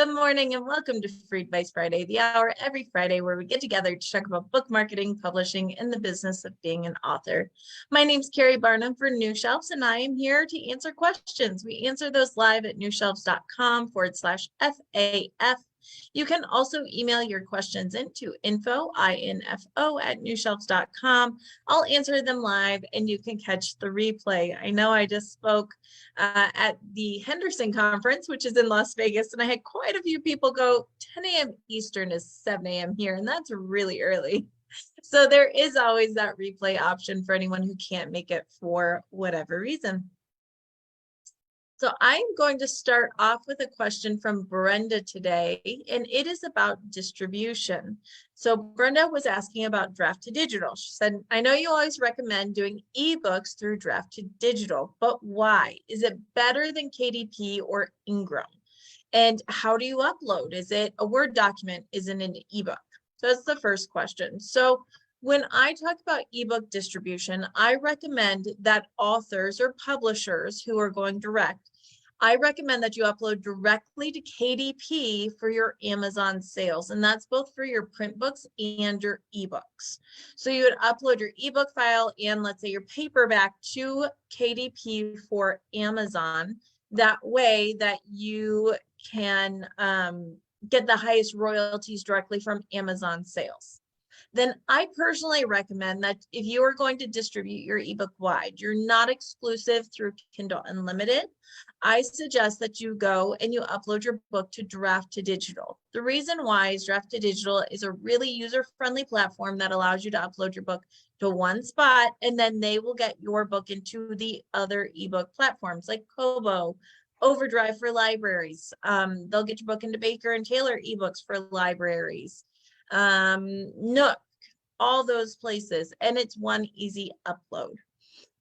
Good morning and welcome to Free Advice Friday, the hour every Friday where we get together to talk about book marketing, publishing, and the business of being an author. My name's Keri Barnum for New Shelves, and I am here to answer questions. We answer those live at newshelves.com/FAF. You can also email your questions into info@newshelves.com. I'll answer them live and you can catch the replay. I know I just spoke at the Henderson conference, which is in Las Vegas, and I had quite a few people go. 10 a.m. Eastern is 7 a.m. here, and that's really early. So there is always that replay option for anyone who can't make it for whatever reason. So I'm going to start off with a question from Brenda today, and it is about distribution. So Brenda was asking about Draft to Digital. She said, I know you always recommend doing eBooks through Draft to Digital, but why? Is it better than KDP or Ingram? And how do you upload? Is it a Word document? Is it an ebook? So that's the first question. So when I talk about ebook distribution, I recommend that authors or publishers who are going direct, I recommend that you upload directly to KDP for your Amazon sales. And that's both for your print books and your ebooks. So you would upload your ebook file and let's say your paperback to KDP for Amazon. That way that you can get the highest royalties directly from Amazon sales. Then I personally recommend that if you are going to distribute your ebook wide, you're not exclusive through Kindle Unlimited, I suggest that you go and you upload your book to Draft to Digital. The reason why is Draft to Digital is a really user-friendly platform that allows you to upload your book to one spot, and then they will get your book into the other ebook platforms like Kobo, Overdrive for libraries. They'll get your book into Baker and Taylor ebooks for libraries. Nook, all those places, and it's one easy upload.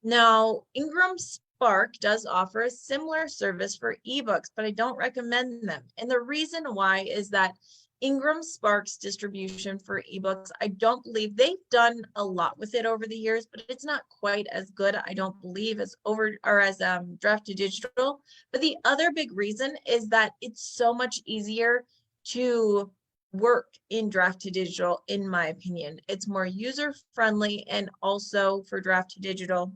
Now, IngramSpark does offer a similar service for ebooks, but I don't recommend them. And the reason why is that IngramSpark's distribution for ebooks, I don't believe they've done a lot with it over the years, but it's not quite as good, I don't believe, as Draft to Digital. But the other big reason is that it's so much easier to work in Draft to Digital, in my opinion. It's more user friendly, and also for Draft to Digital,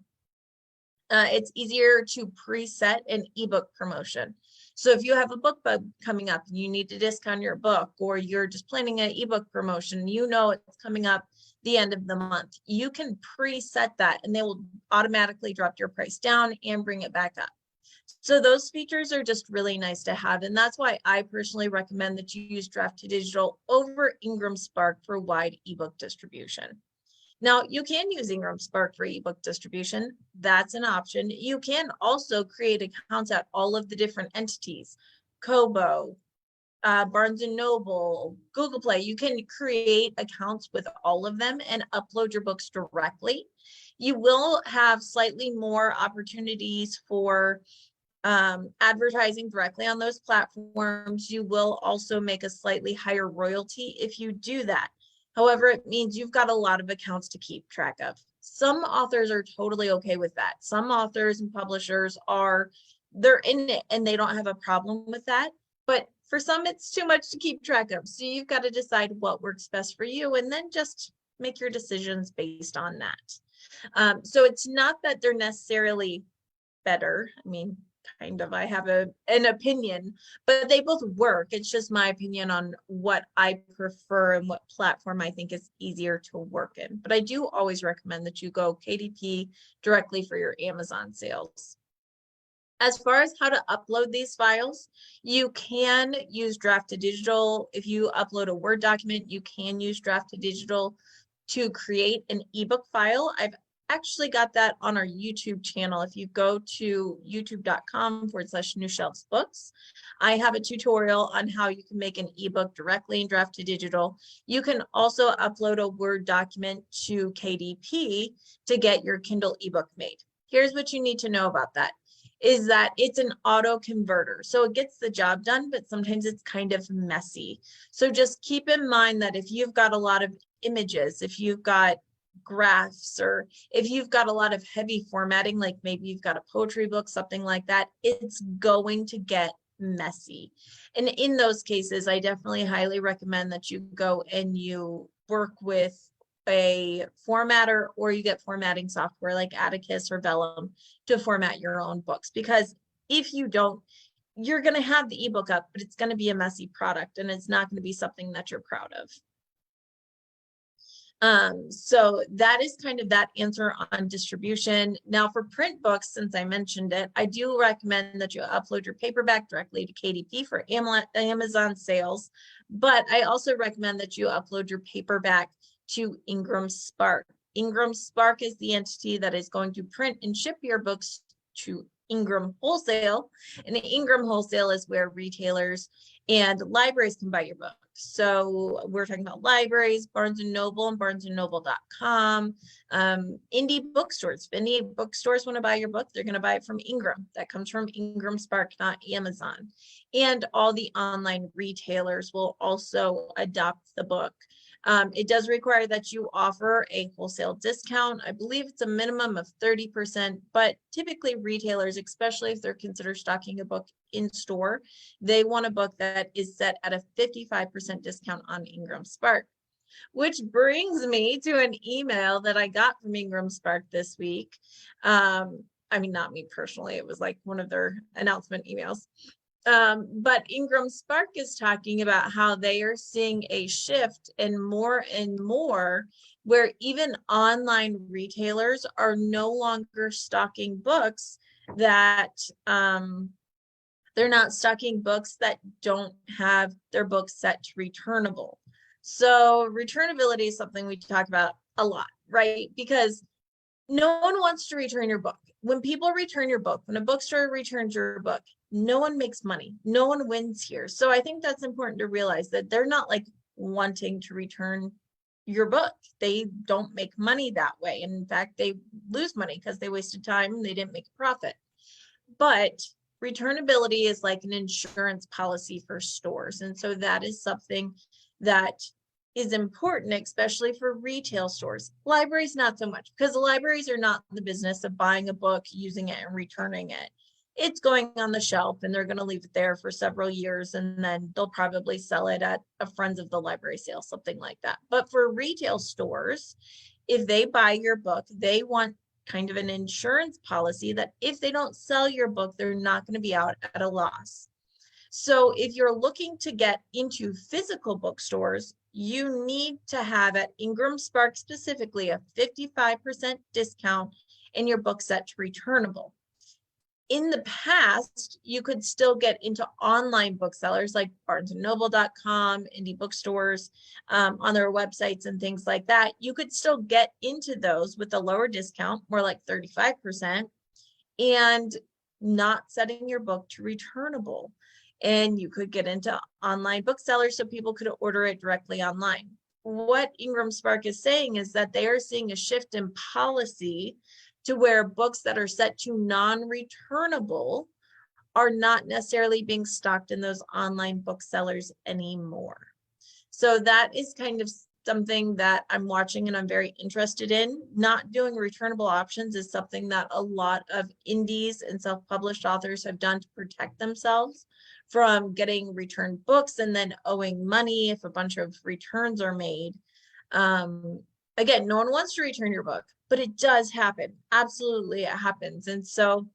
it's easier to preset an ebook promotion. So if you have a book bug coming up and you need to discount your book, or you're just planning an ebook promotion, you know it's coming up the end of the month, you can preset that and they will automatically drop your price down and bring it back up. So those features are just really nice to have. And that's why I personally recommend that you use Draft to Digital over IngramSpark for wide ebook distribution. Now, you can use IngramSpark for ebook distribution. That's an option. You can also create accounts at all of the different entities, Kobo, Barnes & Noble, Google Play. You can create accounts with all of them and upload your books directly. You will have slightly more opportunities for advertising directly on those platforms. You will also make a slightly higher royalty if you do that. However, it means you've got a lot of accounts to keep track of. Some authors are totally okay with that. Some authors and publishers they're in it and they don't have a problem with that. But for some, it's too much to keep track of. So you've got to decide what works best for you and then just make your decisions based on that. So it's not that they're necessarily better. I mean, kind of, I have an opinion, but they both work. It's just my opinion on what I prefer and what platform I think is easier to work in. But I do always recommend that you go KDP directly for your Amazon sales. As far as how to upload these files, you can use Draft to Digital. If you upload a Word document, you can use Draft to Digital to create an ebook file. I've actually got that on our YouTube channel. If you go to youtube.com/newshelvesbooks, I have a tutorial on how you can make an ebook directly in Draft to Digital. You can also upload a Word document to KDP to get your Kindle ebook made. Here's what you need to know about that, is that it's an auto converter. So it gets the job done, but sometimes it's kind of messy. So just keep in mind that if you've got a lot of images, if you've got graphs, or if you've got a lot of heavy formatting, like maybe you've got a poetry book, something like that, it's going to get messy. And in those cases, I definitely highly recommend that you go and you work with a formatter, or you get formatting software like Atticus or Vellum to format your own books. Because if you don't, you're going to have the ebook up, but it's going to be a messy product and it's not going to be something that you're proud of. So that is kind of that answer on distribution. Now for print books, since I mentioned it, I do recommend that you upload your paperback directly to KDP for Amazon sales, but I also recommend that you upload your paperback to IngramSpark. IngramSpark is the entity that is going to print and ship your books to Ingram Wholesale, and Ingram Wholesale is where retailers and libraries can buy your book. So we're talking about libraries, Barnes & Noble and barnesandnoble.com, indie bookstores. If indie bookstores want to buy your book, they're going to buy it from Ingram. That comes from IngramSpark, not Amazon. And all the online retailers will also adopt the book. It does require that you offer a wholesale discount. I believe it's a minimum of 30%, but typically retailers, especially if they're considered stocking a book in store, they want a book that is set at a 55% discount on IngramSpark. Which brings me to an email that I got from IngramSpark this week. I mean, not me personally, it was like one of their announcement emails. But IngramSpark is talking about how they are seeing a shift and more where even online retailers are no longer stocking books that they're not stocking books that don't have their books set to returnable. So returnability is something we talk about a lot, right? Because no one wants to return your book. When people return your book, when a bookstore returns your book, no one makes money. No one wins here. So I think that's important to realize that they're not like wanting to return your book. They don't make money that way. And in fact, they lose money because they wasted time and they didn't make a profit. But returnability is like an insurance policy for stores. And so that is something that is important, especially for retail stores. Libraries, not so much, because the libraries are not in the business of buying a book, using it, and returning it. It's going on the shelf and they're going to leave it there for several years, and then they'll probably sell it at a Friends of the Library sale, something like that. But for retail stores, if they buy your book, they want kind of an insurance policy that if they don't sell your book, they're not going to be out at a loss. So if you're looking to get into physical bookstores, you need to have at IngramSpark specifically a 55% discount and your book set to returnable. In the past, you could still get into online booksellers like barnesandnoble.com, indie bookstores on their websites and things like that. You could still get into those with a lower discount, more like 35%, and not setting your book to returnable. And you could get into online booksellers so people could order it directly online. What IngramSpark is saying is that they are seeing a shift in policy to where books that are set to non-returnable are not necessarily being stocked in those online booksellers anymore. So that is kind of something that I'm watching and I'm very interested in. Not doing returnable options is something that a lot of indies and self-published authors have done to protect themselves from getting returned books and then owing money if a bunch of returns are made. Again, no one wants to return your book, but it does happen. Absolutely, it happens. And so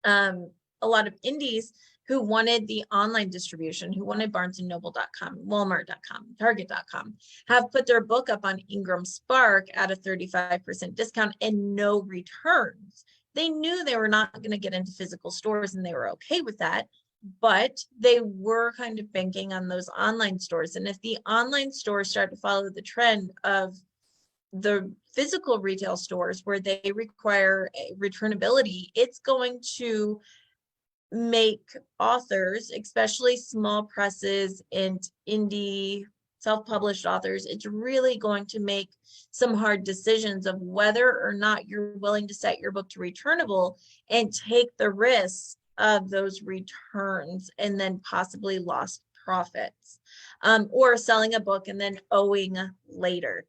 a lot of indies who wanted the online distribution, who wanted barnesandnoble.com, walmart.com, target.com, have put their book up on IngramSpark at a 35% discount and no returns. They knew they were not going to get into physical stores and they were okay with that, but they were kind of banking on those online stores. And if the online stores start to follow the trend of the physical retail stores where they require returnability, it's going to make authors, especially small presses and indie self-published authors, it's really going to make some hard decisions of whether or not you're willing to set your book to returnable and take the risk of those returns and then possibly lost profits, or selling a book and then owing later.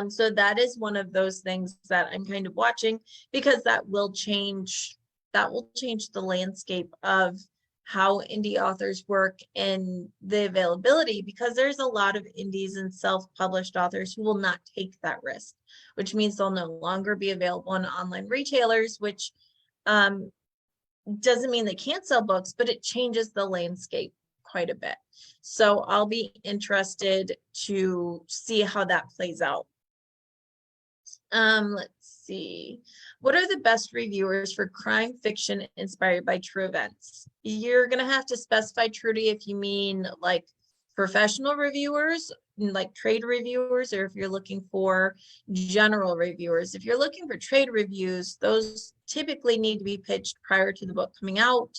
So that is one of those things that I'm kind of watching, because that will change that will change the landscape of how indie authors work and the availability, because there's a lot of indies and self-published authors who will not take that risk, which means they'll no longer be available on online retailers, which doesn't mean they can't sell books, but it changes the landscape quite a bit. So I'll be interested to see how that plays out. Let's see. What are the best reviewers for crime fiction inspired by true events? You're going to have to specify truly if you mean like professional reviewers, like trade reviewers, or if you're looking for general reviewers. If you're looking for trade reviews, those typically need to be pitched prior to the book coming out.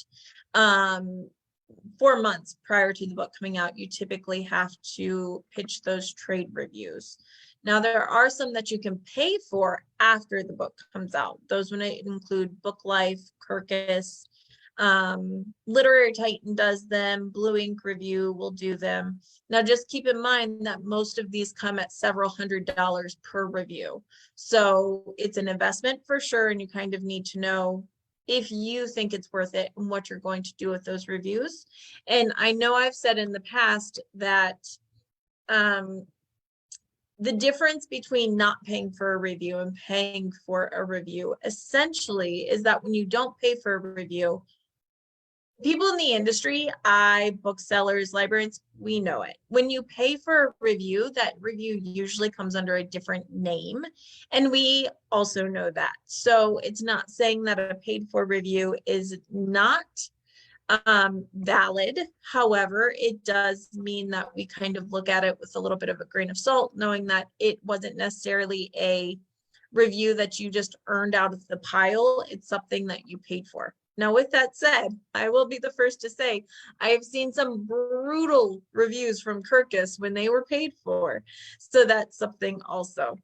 4 months prior to the book coming out, you typically have to pitch those trade reviews. Now, there are some that you can pay for after the book comes out. Those would include Book Life, Kirkus, Literary Titan does them, Blue Ink Review will do them. Now, just keep in mind that most of these come at several $100s per review. So it's an investment for sure, and you kind of need to know if you think it's worth it and what you're going to do with those reviews. And I know I've said in the past that the difference between not paying for a review and paying for a review essentially is that when you don't pay for a review, people in the industry, booksellers, librarians, we know it. When you pay for a review, that review usually comes under a different name. And we also know that. So it's not saying that a paid for review is not valid. However, it does mean that we kind of look at it with a little bit of a grain of salt, knowing that it wasn't necessarily a review that you just earned out of the pile. It's something that you paid for. Now, with that said, I will be the first to say I have seen some brutal reviews from Kirkus when they were paid for. So that's something also.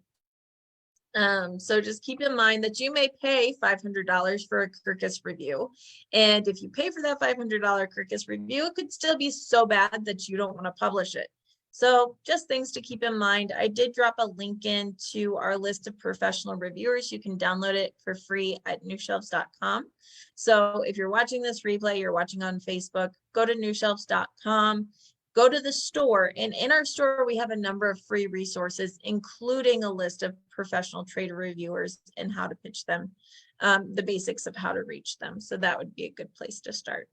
So just keep in mind that you may pay $500 for a Kirkus review. And if you pay for that $500 Kirkus review, it could still be so bad that you don't want to publish it. So just things to keep in mind. I did drop a link into our list of professional reviewers. You can download it for free at newshelves.com. So if you're watching this replay, you're watching on Facebook, go to newshelves.com. Go to the store, and in our store, we have a number of free resources, including a list of professional trade reviewers and how to pitch them, the basics of how to reach them. So that would be a good place to start.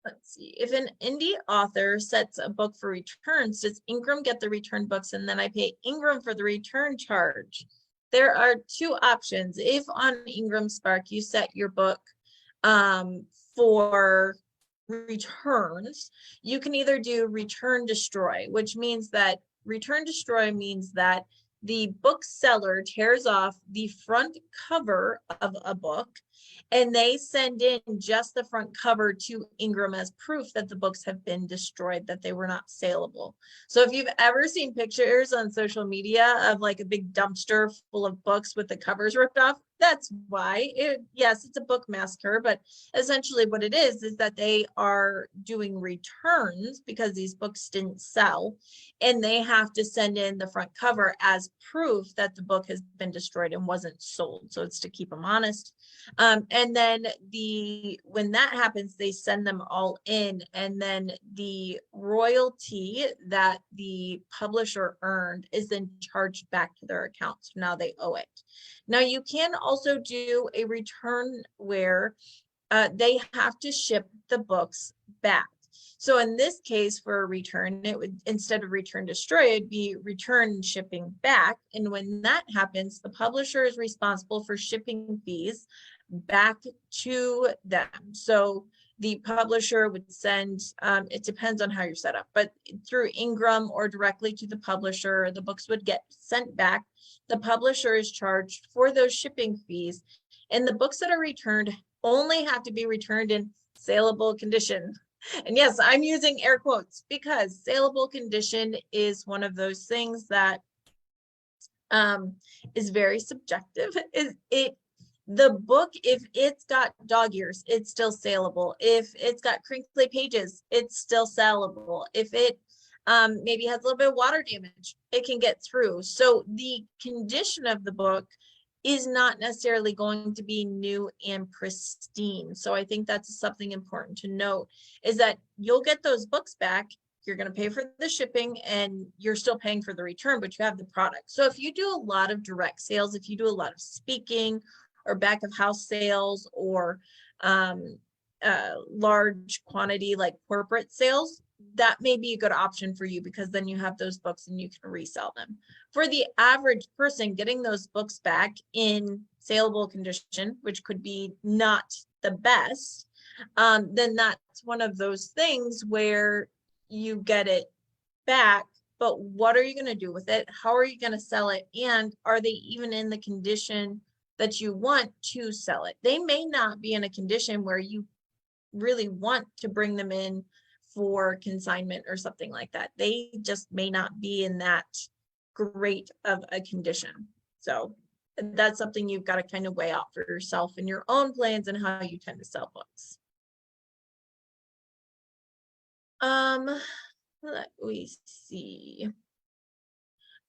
Let's see. If an indie author sets a book for returns, does Ingram get the return books and then I pay Ingram for the return charge? There are two options. If on IngramSpark you set your book for returns, you can either do return destroy, which means that return destroy means that the bookseller tears off the front cover of a book and they send in just the front cover to Ingram as proof that the books have been destroyed, that they were not saleable. So if you've ever seen pictures on social media of like a big dumpster full of books with the covers ripped off, that's why. Yes, it's a book massacre, but essentially what it is that they are doing returns because these books didn't sell, and they have to send in the front cover as proof that the book has been destroyed and wasn't sold. So it's to keep them honest. And then when that happens, they send them all in, and then the royalty that the publisher earned is then charged back to their account. So now they owe it. Now you can also do a return where they have to ship the books back. So in this case, for a return, it would, instead of return destroy, it'd be return shipping back. And when that happens, the publisher is responsible for shipping fees back to them. So the publisher would send, it depends on how you're set up, but through Ingram or directly to the publisher, the books would get sent back. The publisher is charged for those shipping fees, and the books that are returned only have to be returned in saleable condition. And yes, I'm using air quotes because saleable condition is one of those things that is very subjective. The book, if it's got dog ears, it's still saleable. If it's got crinkly pages, it's still sellable. If it maybe has a little bit of water damage, it can get through. So the condition of the book is not necessarily going to be new and pristine. So I think that's something important to note, is that you'll get those books back. You're going to pay for the shipping and you're still paying for the return, but you have the product. So if you do a lot of direct sales, if you do a lot of speaking or back of house sales or large quantity like corporate sales, that may be a good option for you, because then you have those books and you can resell them. For the average person, getting those books back in saleable condition, which could be not the best, then that's one of those things where you get it back, but what are you going to do with it? How are you going to sell it? And are they even in the condition that you want to sell it? They may not be in a condition where you really want to bring them in for consignment or something like that. They just may not be in that great of a condition. So that's something you've got to kind of weigh out for yourself in your own plans and how you tend to sell books. Let me see.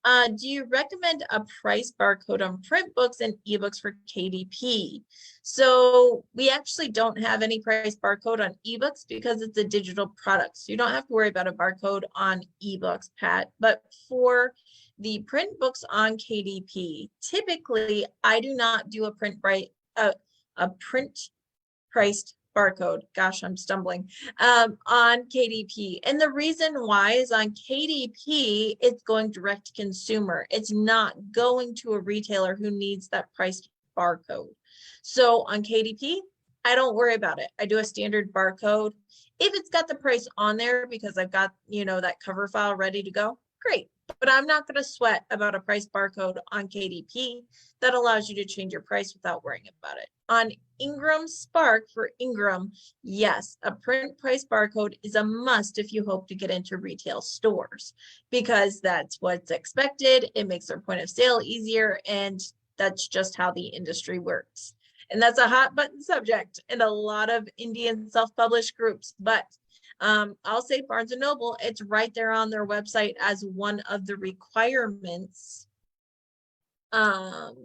Do you recommend a price barcode on print books and ebooks for KDP? So we actually don't have any price barcode on ebooks because it's a digital product. So you don't have to worry about a barcode on ebooks, Pat. But for the print books on KDP, typically I do not do a print priced barcode. Gosh, I'm stumbling on KDP. And the reason why is on KDP, it's going direct to consumer. It's not going to a retailer who needs that priced barcode. So on KDP, I don't worry about it. I do a standard barcode. If it's got the price on there because I've got, that cover file ready to go, great. But I'm not going to sweat about a price barcode on KDP. That allows you to change your price without worrying about it. On IngramSpark for Ingram, yes, a print price barcode is a must if you hope to get into retail stores, because that's what's expected. It makes their point of sale easier, and that's just how the industry works. And that's a hot button subject in a lot of Indian self-published groups, but I'll say Barnes & Noble, it's right there on their website as one of the requirements of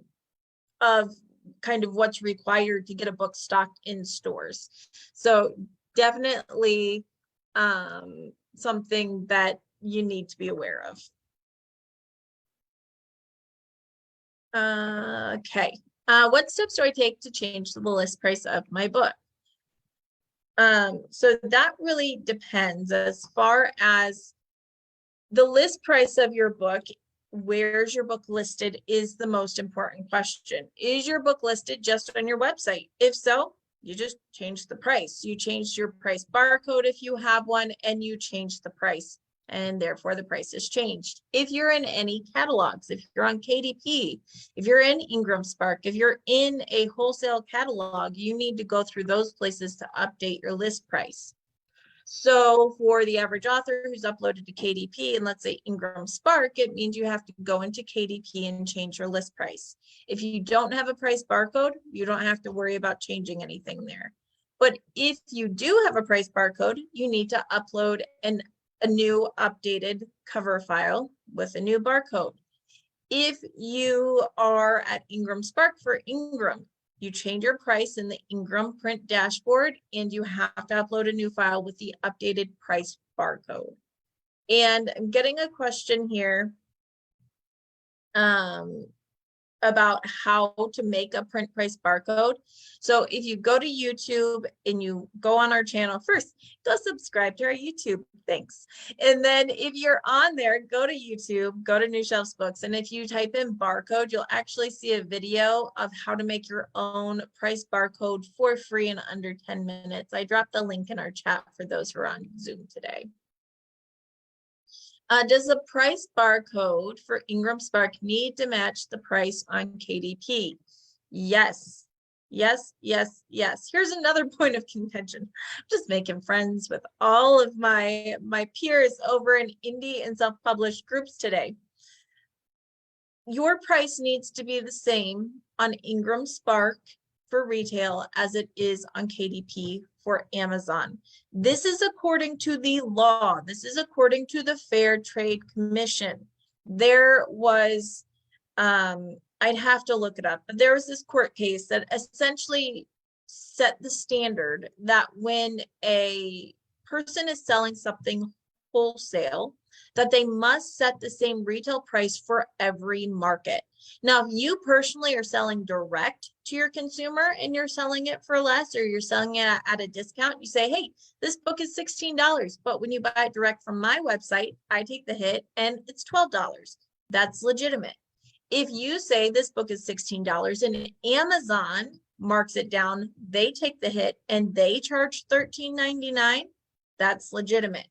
kind of what's required to get a book stocked in stores. So definitely something that you need to be aware of. Okay. What steps do I take to change the list price of my book? So that really depends. As far as the list price of your book, where's your book listed is the most important question. Is your book listed just on your website? If so, you just change the price. You change your price barcode if you have one, and you change the price, and therefore the price is changed. If you're in any catalogs, if you're on KDP, if you're in IngramSpark, if you're in a wholesale catalog, you need to go through those places to update your list price. So for the average author who's uploaded to KDP, and let's say IngramSpark, it means you have to go into KDP and change your list price. If you don't have a price barcode, you don't have to worry about changing anything there. But if you do have a price barcode, you need to upload a new updated cover file with a new barcode. If you are at IngramSpark for Ingram, you change your price in the Ingram print dashboard, and you have to upload a new file with the updated price barcode. And I'm getting a question here about how to make a print price barcode. So if you go to YouTube and you go on our channel, first, go subscribe to our YouTube. Thanks. And then if you're on there, go to YouTube, go to New Shelves Books. And if you type in barcode, you'll actually see a video of how to make your own price barcode for free in under 10 minutes. I dropped the link in our chat for those who are on Zoom today. Does the price barcode for IngramSpark need to match the price on KDP? Yes, yes, yes, yes. Here's another point of contention. I'm just making friends with all of my peers over in indie and self-published groups today. Your price needs to be the same on IngramSpark for retail as it is on KDP for Amazon. This is according to the law. This is according to the Fair Trade Commission. There was, I I'd have to look it up, but there was this court case that essentially set the standard that when a person is selling something wholesale, that they must set the same retail price for every market. Now, if you personally are selling direct to your consumer and you're selling it for less, or you're selling it at a discount, you say, hey, this book is $16, but when you buy it direct from my website, I take the hit and it's $12. That's legitimate. If you say this book is $16 and Amazon marks it down, they take the hit and they charge $13.99, that's legitimate.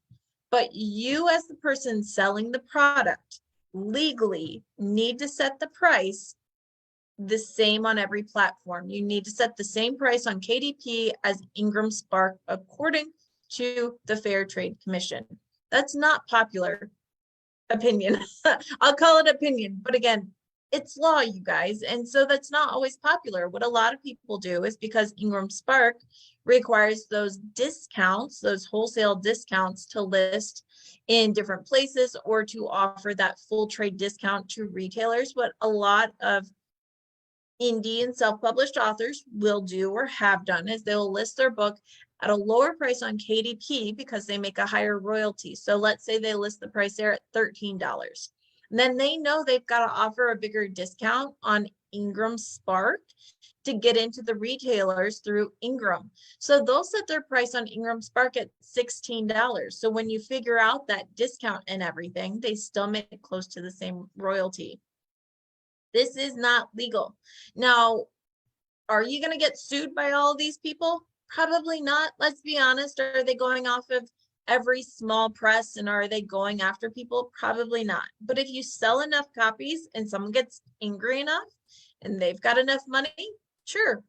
But you, as the person selling the product, legally need to set the price the same on every platform. You need to set the same price on KDP as IngramSpark according to the Fair Trade Commission. That's not popular opinion. I'll call it opinion, but again, it's law, you guys. And so that's not always popular. What a lot of people do is, because IngramSpark requires those discounts, those wholesale discounts, to list in different places or to offer that full trade discount to retailers. What a lot of indie and self-published authors will do or have done is they'll list their book at a lower price on KDP because they make a higher royalty. So let's say they list the price there at $13. And then they know they've got to offer a bigger discount on IngramSpark to get into the retailers through Ingram. So they'll set their price on IngramSpark at $16. So when you figure out that discount and everything, they still make it close to the same royalty. This is not legal. Now, are you going to get sued by all of these people? Probably not. Let's be honest. Are they going off of every small press and are they going after people? Probably not. But if you sell enough copies and someone gets angry enough and they've got enough money, sure,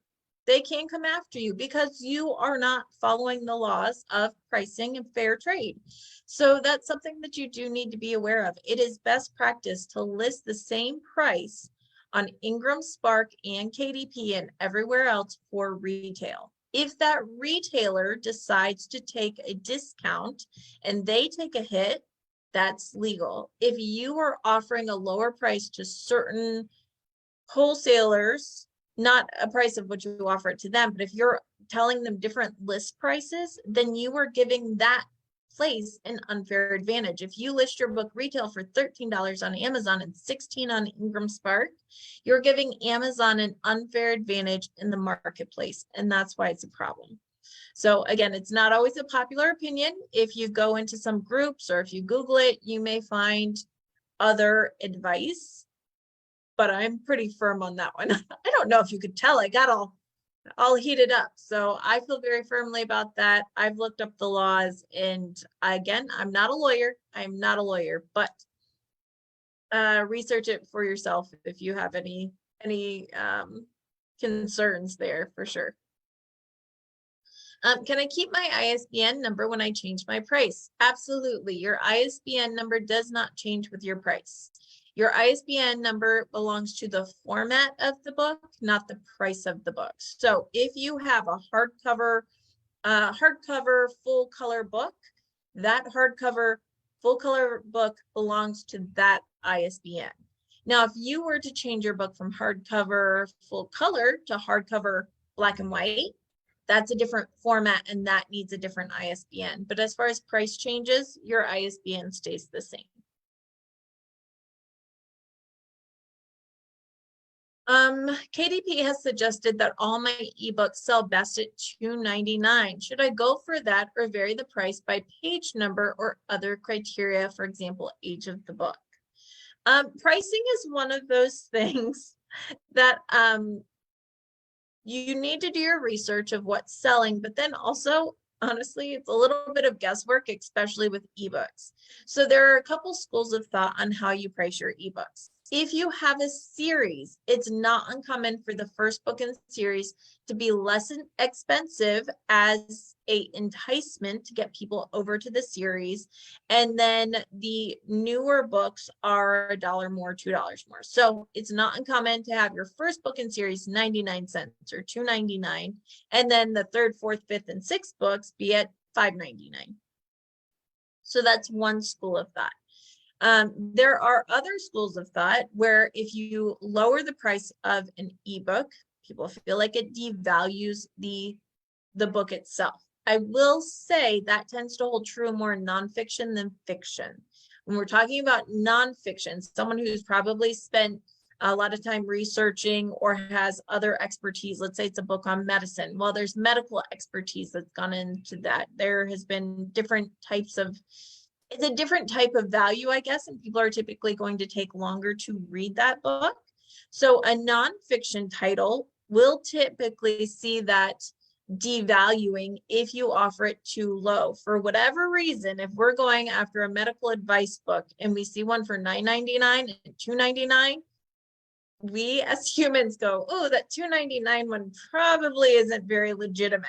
they can come after you because you are not following the laws of pricing and fair trade. So that's something that you do need to be aware of. It is best practice to list the same price on IngramSpark and KDP and everywhere else for retail. If that retailer decides to take a discount and they take a hit, that's legal. If you are offering a lower price to certain wholesalers, not a price of what you offer it to them, but if you're telling them different list prices, then you are giving that place an unfair advantage. If you list your book retail for $13 on Amazon and $16 on IngramSpark, you're giving Amazon an unfair advantage in the marketplace, and that's why it's a problem. So again, it's not always a popular opinion. If you go into some groups or if you Google it, you may find other advice, but I'm pretty firm on that one. I don't know if you could tell, I got all heated up. So I feel very firmly about that. I've looked up the laws, and again, I'm not a lawyer. I'm not a lawyer, but research it for yourself if you have any concerns there, for sure. Can I keep my ISBN number when I change my price? Absolutely. Your ISBN number does not change with your price. Your ISBN number belongs to the format of the book, not the price of the book. So if you have a hardcover full color book, that hardcover full color book belongs to that ISBN. Now, if you were to change your book from hardcover full color to hardcover black and white, that's a different format and that needs a different ISBN. But as far as price changes, your ISBN stays the same. KDP has suggested that all my ebooks sell best at $2.99. Should I go for that or vary the price by page number or other criteria, for example, age of the book? Pricing is one of those things that you need to do your research of what's selling, but then also, honestly, it's a little bit of guesswork, especially with ebooks. So there are a couple schools of thought on how you price your ebooks. If you have a series, it's not uncommon for the first book in the series to be less expensive as an enticement to get people over to the series. And then the newer books are $1 more, $2 more. So it's not uncommon to have your first book in series 99 cents or $2.99. And then the third, fourth, fifth, and sixth books be at $5.99. So that's one school of thought. There are other schools of thought where if you lower the price of an ebook, people feel like it devalues the book itself. I will say that tends to hold true more in nonfiction than fiction. When we're talking about nonfiction, someone who's probably spent a lot of time researching or has other expertise, let's say it's a book on medicine. Well, there's medical expertise that's gone into that. There has been different types of, it's a different type of value, I guess, and people are typically going to take longer to read that book. So a nonfiction title will typically see that devaluing if you offer it too low. For whatever reason, if we're going after a medical advice book and we see one for $9.99 and $2.99, we as humans go, oh, that $2.99 one probably isn't very legitimate,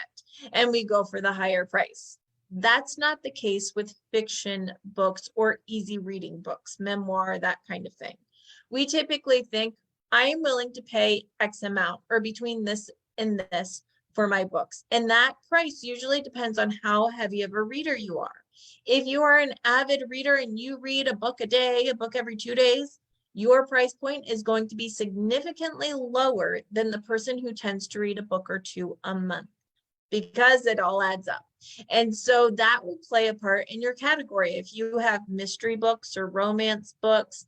and we go for the higher price. That's not the case with fiction books or easy reading books, memoir, that kind of thing. We typically think, I am willing to pay X amount or between this and this for my books. And that price usually depends on how heavy of a reader you are. If you are an avid reader and you read a book a day, a book every 2 days, your price point is going to be significantly lower than the person who tends to read a book or two a month, because it all adds up. And so that will play a part in your category. If you have mystery books or romance books,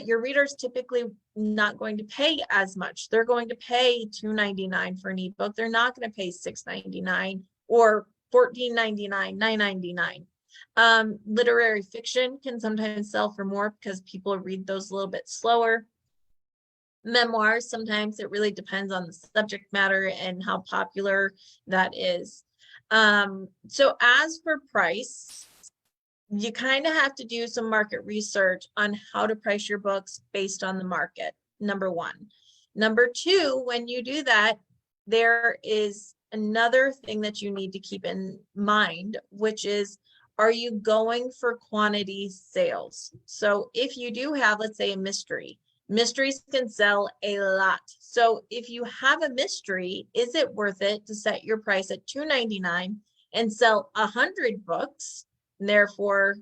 your readers typically not going to pay as much. They're going to pay $2.99 for an ebook. They're not going to pay $6.99 or $14.99, $9.99. Literary fiction can sometimes sell for more because people read those a little bit slower. Memoirs, sometimes it really depends on the subject matter and how popular that is. So as for price, you kind of have to do some market research on how to price your books based on the market, number one. Number two, when you do that, there is another thing that you need to keep in mind, which is, are you going for quantity sales? So if you do have, let's say, a mystery, mysteries can sell a lot. So if you have a mystery, is it worth it to set your price at $2.99 and sell 100 books? And therefore,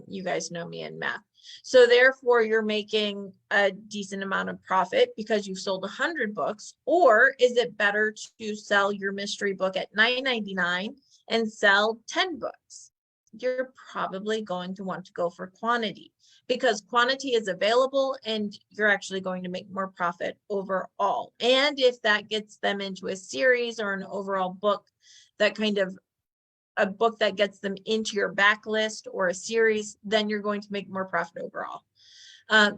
you guys know me in math. So therefore, you're making a decent amount of profit because you've sold 100 books. Or is it better to sell your mystery book at $9.99 and sell 10 books? You're probably going to want to go for quantity because quantity is available and you're actually going to make more profit overall. And if that gets them into a series or an overall book, that kind of a book that gets them into your backlist or a series, then you're going to make more profit overall.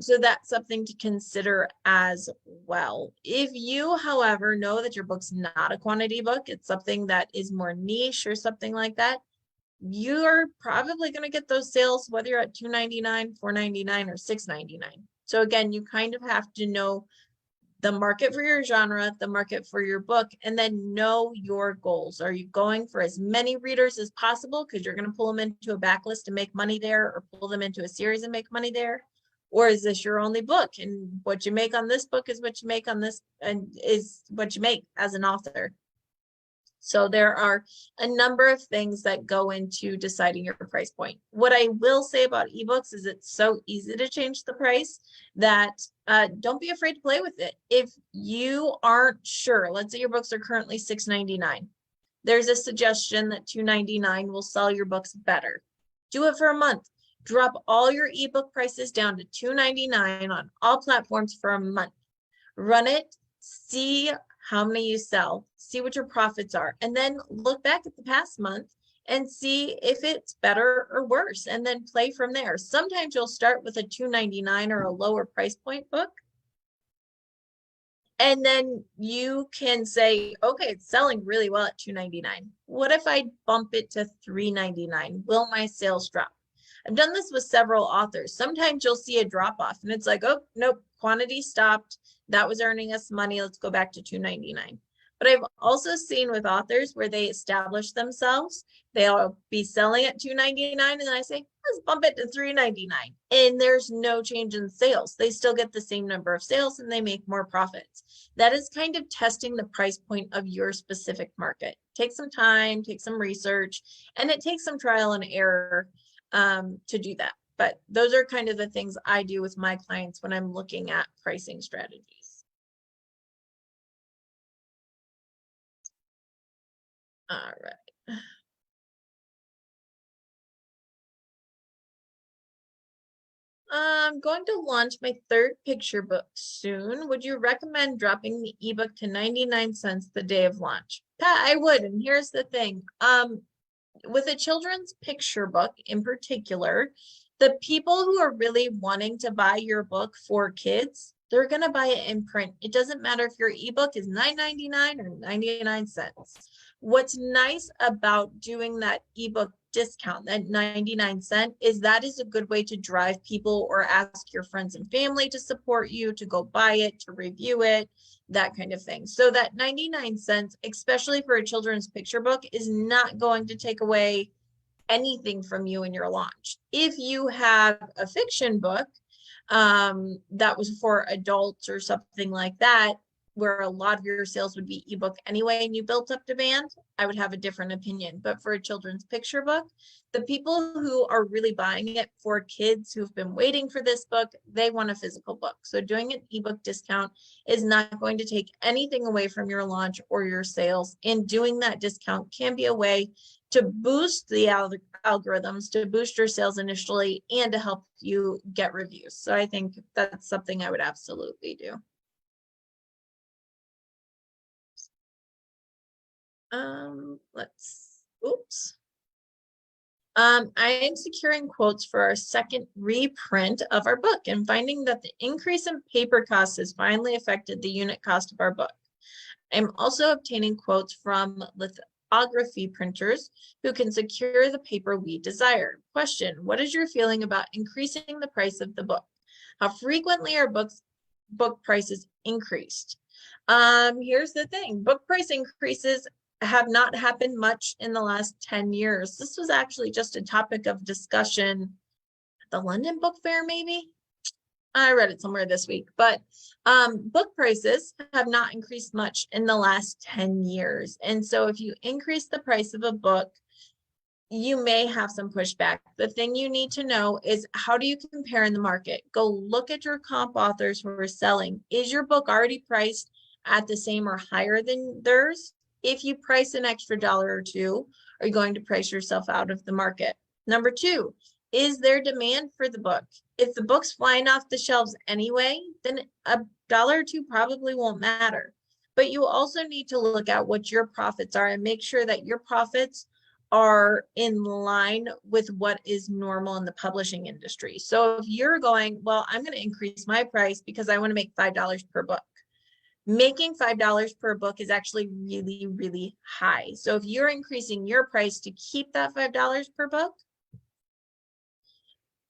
So that's something to consider as well. If you, however, know that your book's not a quantity book, it's something that is more niche or something like that, you're probably going to get those sales whether you're at $2.99, $4.99, or $6.99. So again, you kind of have to know the market for your genre, the market for your book, and then know your goals. Are you going for as many readers as possible because you're going to pull them into a backlist and make money there, or pull them into a series and make money there? Or is this your only book, and what you make on this book is what you make on this, and is what you make as an author? So there are a number of things that go into deciding your price point. What I will say about ebooks is it's so easy to change the price that don't be afraid to play with it. If you aren't sure, let's say your books are currently $6.99. There's a suggestion that $2.99 will sell your books better. Do it for a month. Drop all your ebook prices down to $2.99 on all platforms for a month. Run it, see how many you sell, see what your profits are, and then look back at the past month and see if it's better or worse, and then play from there. Sometimes you'll start with a $2.99 or a lower price point book, and then you can say, okay, it's selling really well at $2.99. What if I bump it to $3.99? Will my sales drop? I've done this with several authors. Sometimes you'll see a drop off and it's like, oh, nope, quantity stopped. That was earning us money. Let's go back to $2.99. But I've also seen with authors where they establish themselves, they'll be selling at $2.99 and then I say, let's bump it to $3.99. And there's no change in sales. They still get the same number of sales and they make more profits. That is kind of testing the price point of your specific market. Take some time, take some research, and it takes some trial and error to do that. But those are kind of the things I do with my clients when I'm looking at pricing strategies. All right. I'm going to launch my third picture book soon. Would you recommend dropping the ebook to 99 cents the day of launch? Pat, I would. And here's the thing. With a children's picture book in particular, the people who are really wanting to buy your book for kids, they're going to buy it in print. It doesn't matter if your ebook is $9.99 or 99 cents. What's nice about doing that ebook discount, that 99 cent, is that is a good way to drive people or ask your friends and family to support you, to go buy it, to review it, that kind of thing. So that 99 cents, especially for a children's picture book, is not going to take away anything from you in your launch. If you have a fiction book that was for adults or something like that, where a lot of your sales would be ebook anyway, and you built up demand, I would have a different opinion. But for a children's picture book, the people who are really buying it for kids who've been waiting for this book, they want a physical book. So doing an ebook discount is not going to take anything away from your launch or your sales. And doing that discount can be a way to boost the algorithms, to boost your sales initially, and to help you get reviews. So I think that's something I would absolutely do. I am securing quotes for our second reprint of our book and finding that the increase in paper costs has finally affected the unit cost of our book. I'm also obtaining quotes from lithography printers who can secure the paper we desire. Question: what is your feeling about increasing the price of the book? How frequently are book prices increased? Here's the thing: book price increases have not happened much in the last 10 years. This was actually just a topic of discussion at the London Book Fair, maybe. I read it somewhere this week, but book prices have not increased much in the last 10 years. And so if you increase the price of a book, you may have some pushback. The thing you need to know is, how do you compare in the market? Go look at your comp authors who are selling. Is your book already priced at the same or higher than theirs? If you price an extra $1 or $2, are you going to price yourself out of the market? Number two, is there demand for the book? If the book's flying off the shelves anyway, then $1 or $2 probably won't matter. But you also need to look at what your profits are and make sure that your profits are in line with what is normal in the publishing industry. So if you're going, well, I'm going to increase my price because I want to make $5 per book. Making $5 per book is actually really, really high. So if you're increasing your price to keep that $5 per book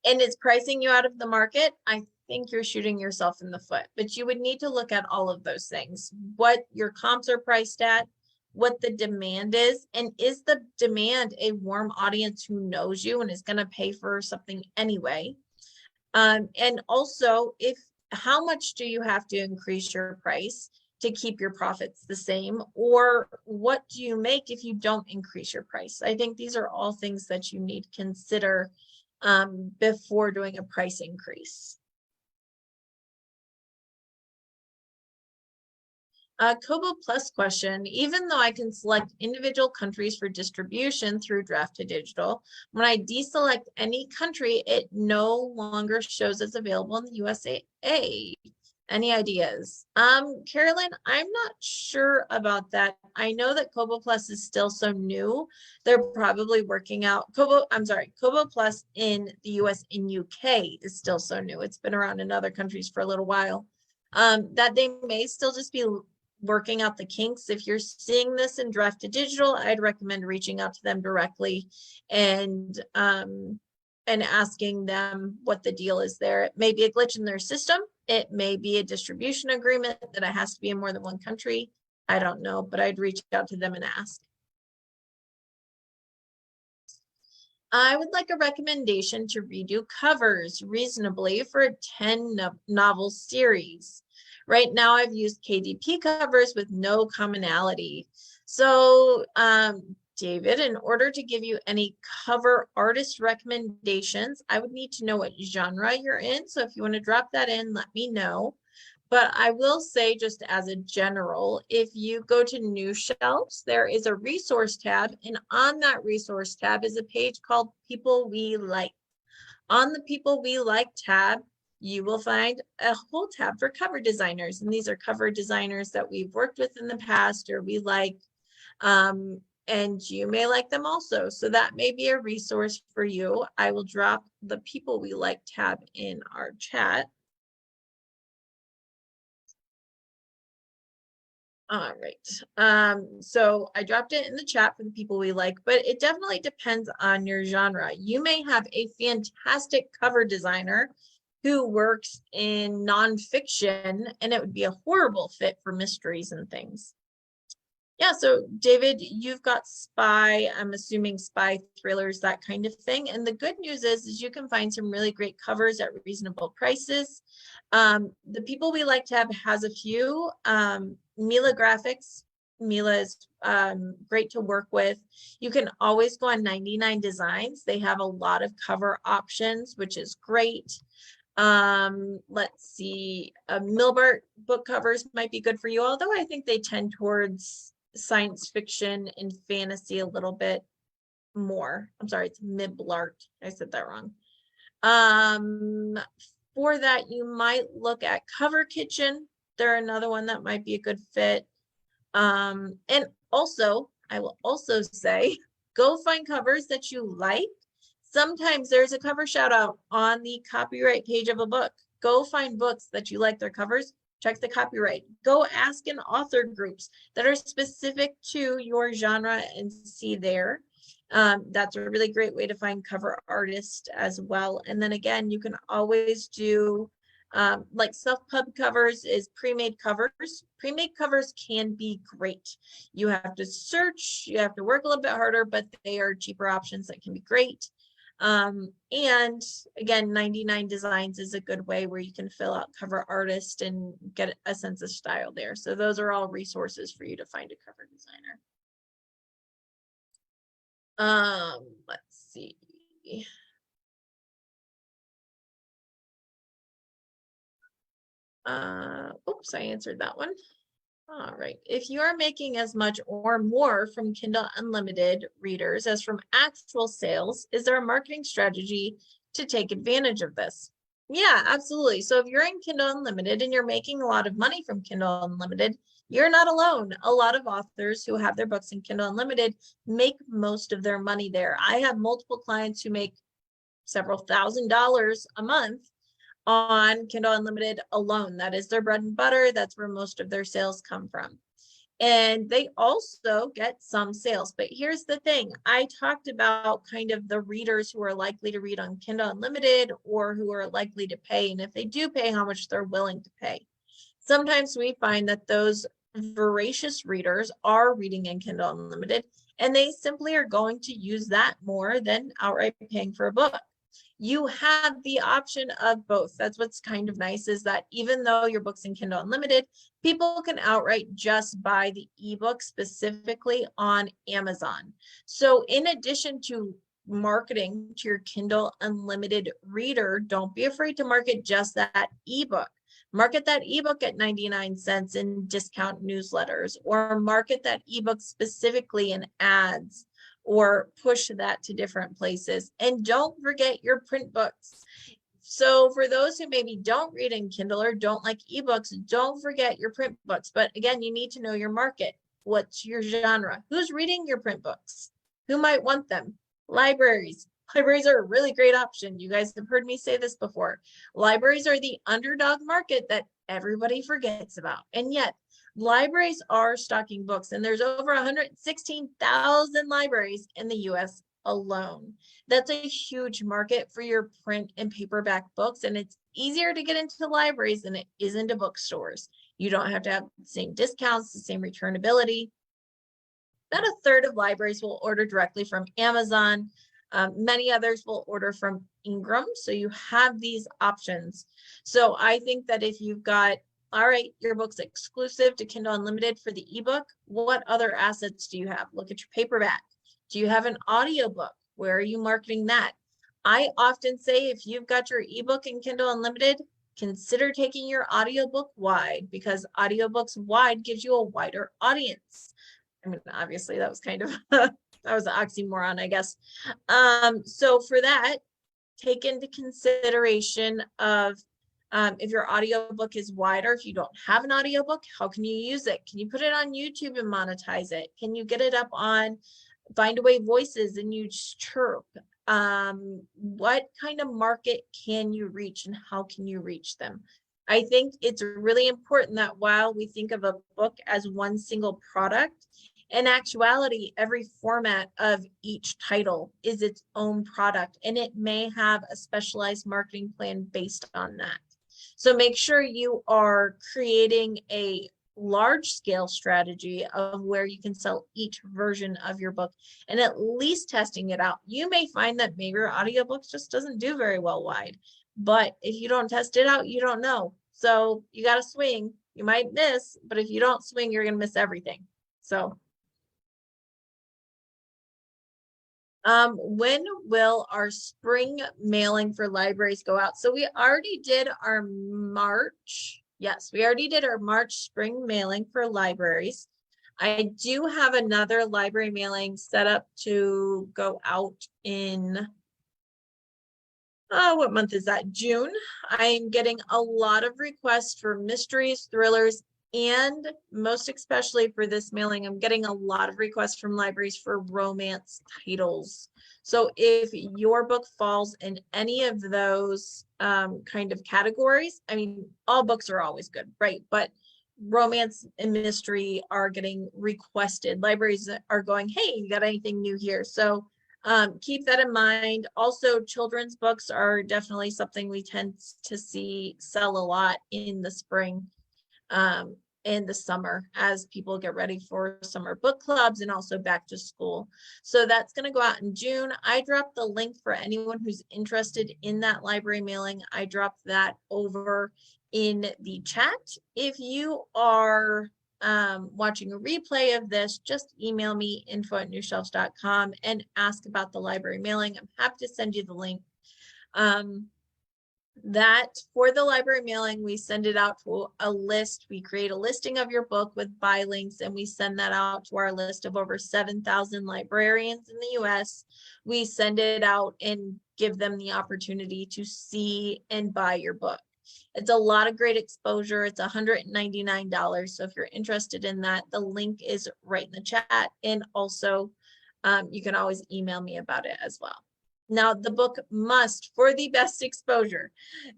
and it's pricing you out of the market, I think you're shooting yourself in the foot. But you would need to look at all of those things: what your comps are priced at, what the demand is, and is the demand a warm audience who knows you and is going to pay for something anyway? And also, how much do you have to increase your price to keep your profits the same? Or what do you make if you don't increase your price? I think these are all things that you need to consider before doing a price increase. Kobo Plus question: even though I can select individual countries for distribution through Draft to Digital, when I deselect any country, it no longer shows as available in the USA. Any ideas? Carolyn, I'm not sure about that. I know that Kobo Plus is still so new. They're probably working out. Kobo Plus in the US and UK is still so new. It's been around in other countries for a little while. That they may still just be working out the kinks. If you're seeing this in Draft to Digital, I'd recommend reaching out to them directly and asking them what the deal is there. It may be a glitch in their system. It may be a distribution agreement that it has to be in more than one country. I don't know, but I'd reach out to them and ask. I would like a recommendation to redo covers reasonably for a 10 novel series. Right now, I've used KDP covers with no commonality. So David, in order to give you any cover artist recommendations, I would need to know what genre you're in. So if you want to drop that in, let me know. But I will say, just as a general, if you go to new shelves, there is a resource tab, and on that resource tab is a page called People We Like. On the People We Like tab, you will find a whole tab for cover designers, and these are cover designers that we've worked with in the past or we like. And you may like them also. So that may be a resource for you. I will drop the People We Like tab in our chat. All right. So I dropped it in the chat for the people we like, but it definitely depends on your genre. You may have a fantastic cover designer who works in nonfiction, and it would be a horrible fit for mysteries and things. Yeah, so David, you've got spy, I'm assuming spy thrillers, that kind of thing. And the good news is you can find some really great covers at reasonable prices. The People We Like to Have has a few. Mila Graphics, Mila is great to work with. You can always go on 99 Designs. They have a lot of cover options, which is great. Let's see, Milbart book covers might be good for you, although I think they tend towards science fiction and fantasy a little bit more. I'm sorry, it's Miblart. I said that wrong. For that, you might look at Cover Kitchen. They're another one that might be a good fit. And also, I will also say, go find covers that you like. Sometimes there's a cover shout out on the copyright page of a book. Go find books that you like their covers, check the copyright. Go ask in author groups that are specific to your genre and see there. That's a really great way to find cover artists as well. And then again, you can always do like self-pub covers is pre-made covers. Pre-made covers can be great. You have to search, you have to work a little bit harder, but they are cheaper options that can be great. And again, 99 Designs is a good way where you can fill out cover artist and get a sense of style there. So those are all resources for you to find a cover designer. Let's see. Oops, I answered that one. All right. If you are making as much or more from Kindle Unlimited readers as from actual sales, is there a marketing strategy to take advantage of this? Yeah, absolutely. So if you're in Kindle Unlimited and you're making a lot of money from Kindle Unlimited, you're not alone. A lot of authors who have their books in Kindle Unlimited make most of their money there. I have multiple clients who make several $1,000s a month on Kindle Unlimited alone. That is their bread and butter. That's where most of their sales come from. And they also get some sales. But here's the thing. I talked about kind of the readers who are likely to read on Kindle Unlimited or who are likely to pay. And if they do pay, how much they're willing to pay. Sometimes we find that those voracious readers are reading in Kindle Unlimited, and they simply are going to use that more than outright paying for a book. You have the option of both. That's what's kind of nice, is that even though your book's in Kindle Unlimited, people can outright just buy the ebook specifically on Amazon. So in addition to marketing to your Kindle Unlimited reader, don't be afraid to market just that ebook. Market that ebook at 99 cents in discount newsletters, or market that ebook specifically in ads, or push that to different places. And don't forget your print books. So for those who maybe don't read in Kindle or don't like ebooks, don't forget your print books. But again, you need to know your market. What's your genre? Who's reading your print books? Who might want them? Libraries. Libraries are a really great option. You guys have heard me say this before. Libraries are the underdog market that everybody forgets about. And yet, libraries are stocking books, and there's over 116,000 libraries in the US alone. That's a huge market for your print and paperback books, and it's easier to get into libraries than it is into bookstores. You don't have to have the same discounts, the same returnability. About a third of libraries will order directly from Amazon. Many others will order from Ingram. So you have these options. So I think that if you've got, all right, your book's exclusive to Kindle Unlimited for the ebook, what other assets do you have? Look at your paperback. Do you have an audiobook? Where are you marketing that? I often say if you've got your ebook and Kindle Unlimited, consider taking your audiobook wide, because audiobooks wide gives you a wider audience. I mean, obviously that was kind of that was an oxymoron, I guess. So for that, take into consideration of if your audiobook is wider, if you don't have an audiobook, how can you use it? Can you put it on YouTube and monetize it? Can you get it up on Find Away Voices and you just chirp? What kind of market can you reach and how can you reach them? I think it's really important that while we think of a book as one single product, in actuality, every format of each title is its own product, and it may have a specialized marketing plan based on that. So make sure you are creating a large scale strategy of where you can sell each version of your book and at least testing it out. You may find that maybe your audiobooks just doesn't do very well wide, but if you don't test it out, you don't know. So you got to swing. You might miss, but if you don't swing, you're going to miss everything. So when will our spring mailing for libraries go out? So we already did our March. Yes, we already did our March spring mailing for libraries. I do have another library mailing set up to go out in, what month is that? June. I'm getting a lot of requests for mysteries, thrillers, and most especially for this mailing, I'm getting a lot of requests from libraries for romance titles. So if your book falls in any of those kind of categories, I mean, all books are always good, right? But romance and mystery are getting requested. Libraries are going, hey, you got anything new here? So keep that in mind. Also, children's books are definitely something we tend to see sell a lot in the spring. In the summer as people get ready for summer book clubs and also back to school. So that's going to go out in June. I dropped the link for anyone who's interested in that library mailing. I dropped that over in the chat. If you are watching a replay of this, just email me info@newshelves.com and ask about the library mailing. I'm happy to send you the link. That for the library mailing, we send it out to a list. We create a listing of your book with buy links, and we send that out to our list of over 7,000 librarians in the US. We send it out and give them the opportunity to see and buy your book. It's a lot of great exposure. It's $199. So if you're interested in that, the link is right in the chat. And also, you can always email me about it as well. Now, the book must, for the best exposure,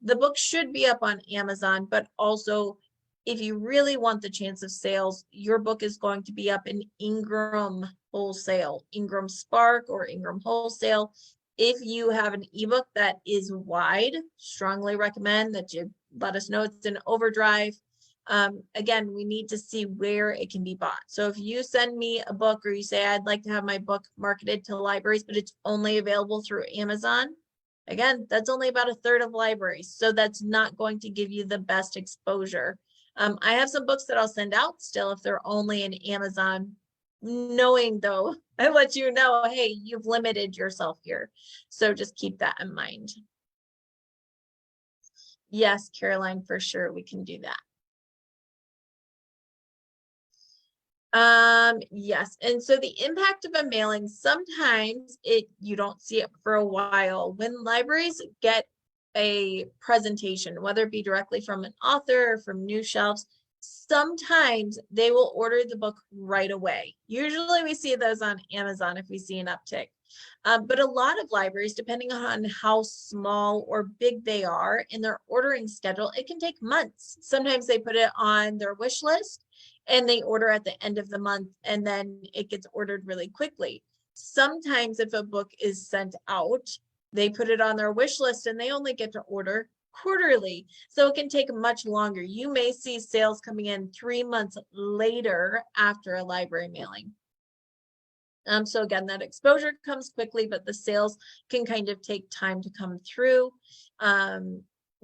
the book should be up on Amazon, but also if you really want the chance of sales, your book is going to be up in Ingram Wholesale, IngramSpark or Ingram Wholesale. If you have an ebook that is wide, strongly recommend that you let us know it's in overdrive. Again, we need to see where it can be bought. So if you send me a book or you say, I'd like to have my book marketed to libraries, but it's only available through Amazon, again, that's only about a third of libraries. So that's not going to give you the best exposure. I have some books that I'll send out still if they're only in Amazon, knowing though, I let you know, hey, you've limited yourself here. So just keep that in mind. Yes, Caroline, for sure, we can do that. Yes. And so the impact of a mailing, sometimes you don't see it for a while. When libraries get a presentation, whether it be directly from an author or from New Shelves, sometimes they will order the book right away. Usually we see those on Amazon if we see an uptick. But a lot of libraries, depending on how small or big they are in their ordering schedule, it can take months. Sometimes they put it on their wish list and they order at the end of the month and then it gets ordered really quickly. Sometimes if a book is sent out, they put it on their wish list and they only get to order quarterly. So it can take much longer. You may see sales coming in 3 months later after a library mailing. So again, that exposure comes quickly, but the sales can kind of take time to come through.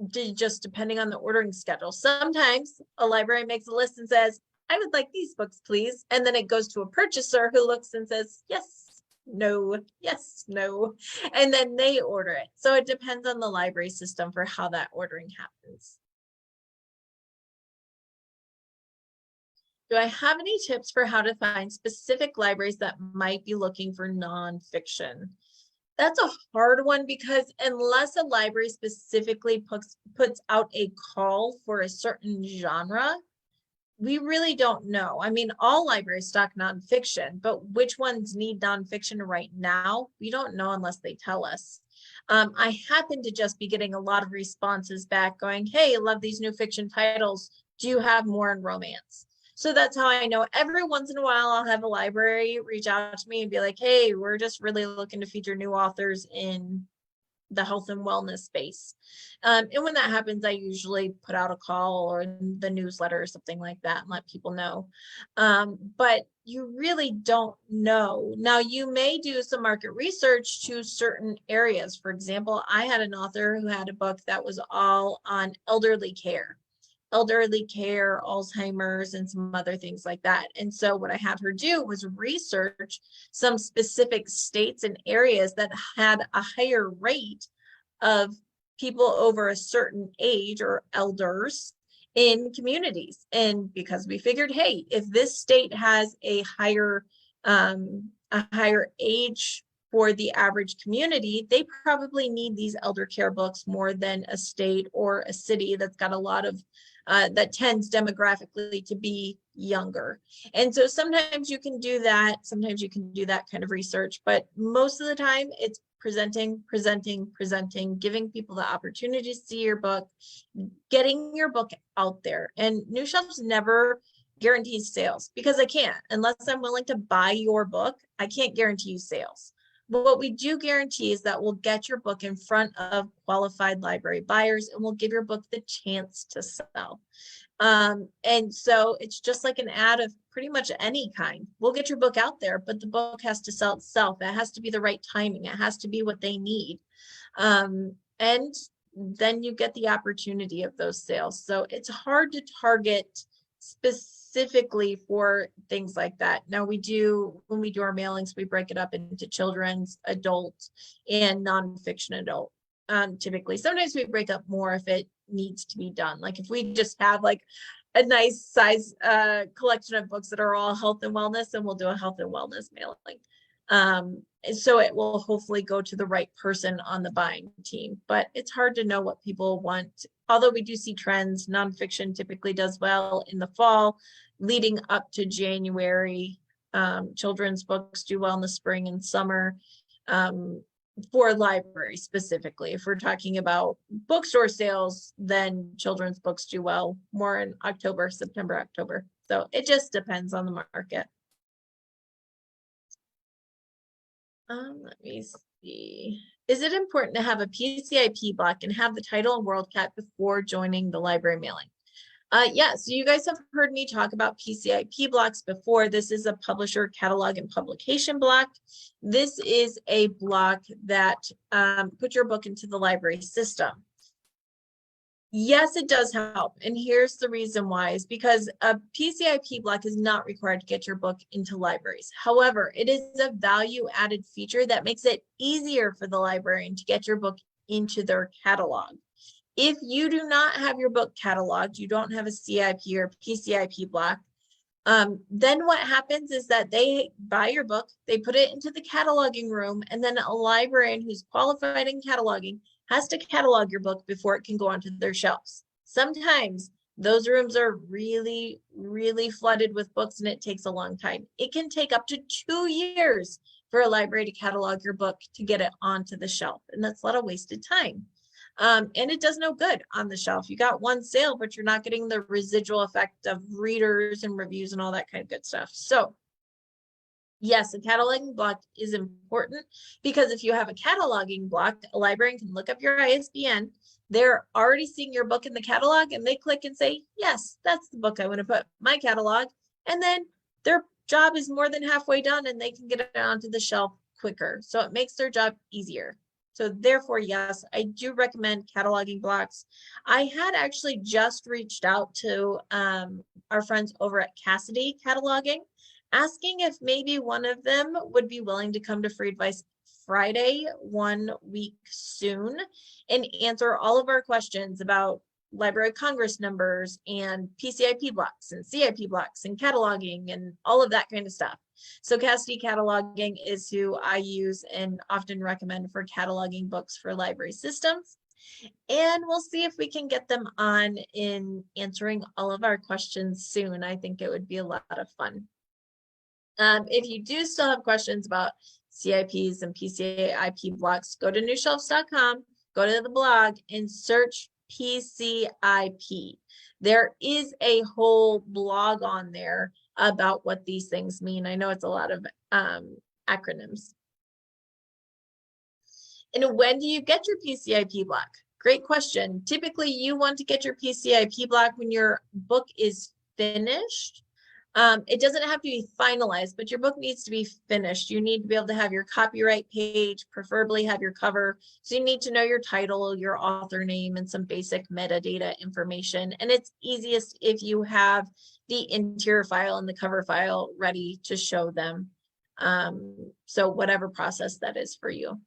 Just depending on the ordering schedule. Sometimes a library makes a list and says, I would like these books, please. And then it goes to a purchaser who looks and says, yes, no, yes, no. And then they order it. So it depends on the library system for how that ordering happens. Do I have any tips for how to find specific libraries that might be looking for nonfiction? That's a hard one because unless a library specifically puts out a call for a certain genre, we really don't know. I mean, all libraries stock nonfiction, but which ones need nonfiction right now, we don't know unless they tell us. I happen to just be getting a lot of responses back going, hey, I love these new fiction titles. Do you have more in romance? So that's how I know. Every once in a while, I'll have a library reach out to me and be like, hey, we're just really looking to feature new authors in the health and wellness space. And when that happens, I usually put out a call or the newsletter or something like that and let people know. But you really don't know. Now, you may do some market research to certain areas. For example, I had an author who had a book that was all on elderly care, Alzheimer's, and some other things like that. And so what I had her do was research some specific states and areas that had a higher rate of people over a certain age or elders in communities. And because we figured, hey, if this state has a higher age for the average community, they probably need these elder care books more than a state or a city that's got a lot of that tends demographically to be younger. And so sometimes you can do that. Sometimes you can do that kind of research, but most of the time it's presenting, giving people the opportunity to see your book, getting your book out there. And New Shelves never guarantees sales because I can't. Unless I'm willing to buy your book, I can't guarantee you sales. But what we do guarantee is that we'll get your book in front of qualified library buyers and we'll give your book the chance to sell. And so it's just like an ad of pretty much any kind. We'll get your book out there, but the book has to sell itself. It has to be the right timing. It has to be what they need. And then you get the opportunity of those sales. So it's hard to target specifically for things like that. Now when we do our mailings, we break it up into children's, adult, and nonfiction adult. Typically, sometimes we break up more if it needs to be done. Like if we just have like a nice size collection of books that are all health and wellness, and we'll do a health and wellness mailing. And so it will hopefully go to the right person on the buying team, but it's hard to know what people want. Although we do see trends, nonfiction typically does well in the fall, leading up to January. Children's books do well in the spring and summer. For libraries specifically, if we're talking about bookstore sales, then children's books do well more in October, September, October. So it just depends on the market. Let me see. Is it important to have a PCIP block and have the title and WorldCat before joining the library mailing? Yeah, so you guys have heard me talk about PCIP blocks before. This is a publisher catalog and publication block. This is a block that puts your book into the library system. Yes, it does help. And here's the reason why is because a PCIP block is not required to get your book into libraries. However, it is a value added feature that makes it easier for the librarian to get your book into their catalog. If you do not have your book cataloged, you don't have a CIP or PCIP block, then what happens is that they buy your book, they put it into the cataloging room, and then a librarian who's qualified in cataloging has to catalog your book before it can go onto their shelves. Sometimes those rooms are really, really flooded with books and it takes a long time. It can take up to 2 years for a library to catalog your book to get it onto the shelf. And that's a lot of wasted time. And it does no good on the shelf. You got one sale, but you're not getting the residual effect of readers and reviews and all that kind of good stuff. So yes, a cataloging block is important because if you have a cataloging block, a librarian can look up your ISBN. They're already seeing your book in the catalog and they click and say, yes, that's the book I want to put in my catalog. And then their job is more than halfway done and they can get it onto the shelf quicker. So it makes their job easier. So therefore, yes, I do recommend cataloging blocks. I had actually just reached out to our friends over at Cassidy Cataloging. asking if maybe one of them would be willing to come to Free Advice Friday 1 week soon and answer all of our questions about Library of Congress numbers and PCIP blocks and CIP blocks and cataloging and all of that kind of stuff. So Cassidy Cataloging is who I use and often recommend for cataloging books for library systems. And we'll see if we can get them on in answering all of our questions soon. I think it would be a lot of fun. If you do still have questions about CIPs and PCIP blocks, go to newshelves.com, go to the blog and search PCIP. There is a whole blog on there about what these things mean. I know it's a lot of acronyms. And when do you get your PCIP block? Great question. Typically, you want to get your PCIP block when your book is finished. It doesn't have to be finalized, but your book needs to be finished. You need to be able to have your copyright page, preferably have your cover. So you need to know your title, your author name, and some basic metadata information. And it's easiest if you have the interior file and the cover file ready to show them. So whatever process that is for you.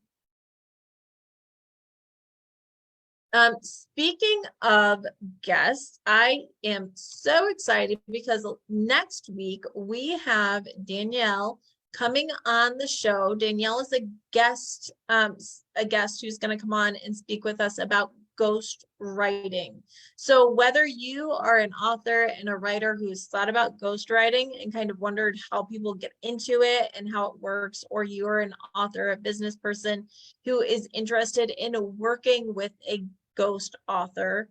Speaking of guests, I am so excited because next week we have Danielle coming on the show. Danielle is a guest who's going to come on and speak with us about ghost writing. So whether you are an author and a writer who's thought about ghost writing and kind of wondered how people get into it and how it works, or you're an author, a business person who is interested in working with a ghost author,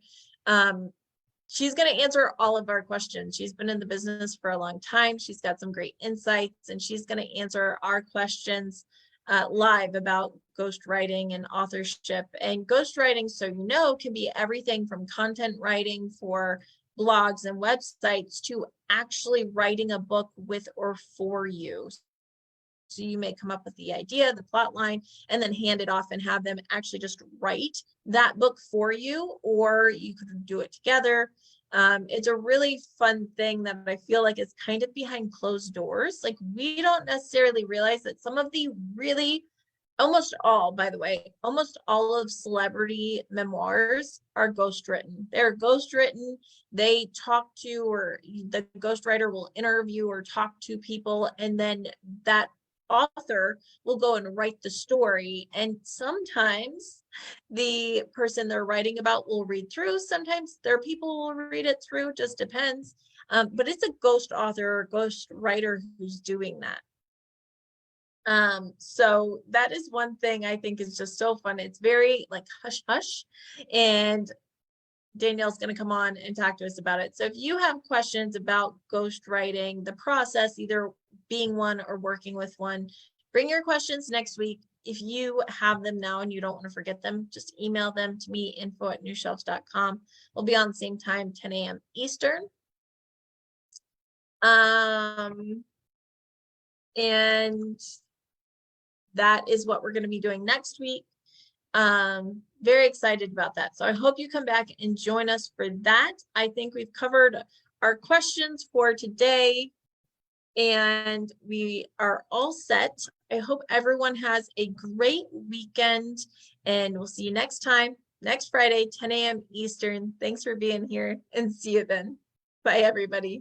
she's going to answer all of our questions. She's been in the business for a long time. She's got some great insights, and she's going to answer our questions live about ghost writing and authorship. And ghost writing, so you know, can be everything from content writing for blogs and websites to actually writing a book with or for you. So you may come up with the idea, the plot line, and then hand it off and have them actually just write that book for you, or you could do it together. It's a really fun thing that I feel like is kind of behind closed doors. Like, we don't necessarily realize that some of the really, almost all, by the way, almost all of celebrity memoirs are ghostwritten. They're ghostwritten. They talk to, or the ghostwriter will interview or talk to people, and then that author will go and write the story. And sometimes the person they're writing about will read through. Sometimes their people will read it through, just depends. But it's a ghost author or ghost writer who's doing that. So that is one thing I think is just so fun. It's very like hush hush, and Danielle's going to come on and talk to us about it. So if you have questions about ghost writing, the process, either being one or working with one, bring your questions next week. If you have them now and you don't want to forget them, just email them to me, info@newshelves.com. We'll be on the same time, 10 a.m. Eastern. And that is what we're going to be doing next week. Very excited about that. So I hope you come back and join us for that. I think we've covered our questions for today, and we are all set. I hope everyone has a great weekend, and we'll see you next time, next Friday, 10 a.m. Eastern. Thanks for being here, and see you then. Bye, everybody.